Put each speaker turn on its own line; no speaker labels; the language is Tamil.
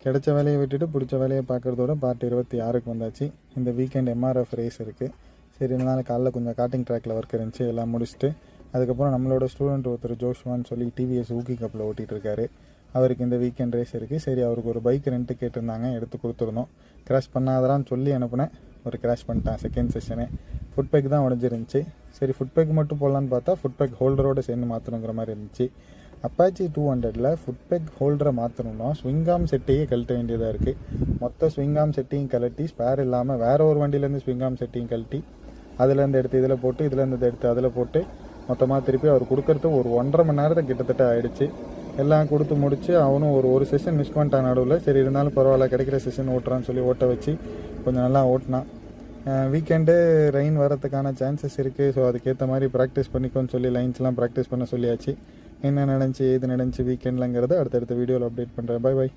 கிடைச்ச வேலையை விட்டுட்டு பிடிச்ச வேலையை பார்க்குறதோட பார்ட் 26க்கு வந்தாச்சு. இந்த வீக்கெண்ட் எம்ஆர்எஃப் ரேஸ் இருக்குது. சரி, இதனால் காலைல கொஞ்சம் காட்டிங் ட்ராக்கில் ஒர்க் இருந்துச்சு, எல்லாம் முடிச்சுட்டு அதுக்கப்புறம் நம்மளோட ஸ்டூடெண்ட் ஒருத்தர் ஜோஷ்வான்னு சொல்லி டிவிஎஸ் ஊக்கி கப்பில் ஓட்டிகிட்டு இருக்காரு. அவருக்கு இந்த வீக்கெண்ட் ரேஸ் இருக்குது. சரி, அவருக்கு ஒரு பைக் ரெண்ட்டு கேட்டிருந்தாங்க, எடுத்து கொடுத்துருந்தோம். கிராஷ் பண்ணாதரான்னு சொல்லி அனுப்புனேன், ஒரு கிராஷ் பண்ணிட்டேன். செகண்ட் செஷனு ஃபுட் பேக் தான் உடஞ்சிருந்துச்சு. சரி, ஃபுட் பேக் மட்டும் போடலான்னு பார்த்தா ஃபுட் பேக் ஹோல்டரோடு சேர்ந்து மாற்றணுங்கிற மாதிரி இருந்துச்சு. அப்பாச்சி 200ல் ஃபுட் பேக் ஹோல்டரை மாற்றணும்னா ஸ்விங்காம் செட்டையே கழட்ட வேண்டியதாக இருக்குது. மொத்த ஸ்விங்காம் செட்டையும் கழட்டி ஸ்பேர் இல்லாமல் வேறு ஒரு வண்டியிலேருந்து ஸ்விங்காம் செட்டையும் கழட்டி அதுலேருந்து எடுத்து இதில் போட்டு இதுலேருந்து எடுத்து அதில் போட்டு மொத்தமாக திருப்பி அவர் கொடுக்கறது ஒரு 1.5 மணி நேரத்தை கிட்டத்தட்ட ஆகிடுச்சு. எல்லாம் கொடுத்து முடிச்சு அவனும் ஒரு செஷன் மிஸ் பண்ணிட்டான் நடுவில். சரி, இருந்தாலும் பரவாயில்ல, கிடைக்கிற செஷன் ஓட்டுறான்னு சொல்லி ஓட்ட வச்சு கொஞ்சம் நல்லா ஓட்டினான். வீக்கெண்டு ரெயின் வரதுக்கான சான்சஸ் இருக்குது. ஸோ அதுக்கேற்ற மாதிரி ப்ராக்டிஸ் பண்ணிக்கோன்னு சொல்லி லைன்ஸ்லாம் ப்ராக்டிஸ் பண்ண சொல்லியாச்சு. என்ன நடந்துச்சு ஏது நடந்துச்சு வீக்கெண்ட்லங்கிறத அடுத்தடுத்த வீடியோவில் அப்டேட் பண்ணுறேன். பை.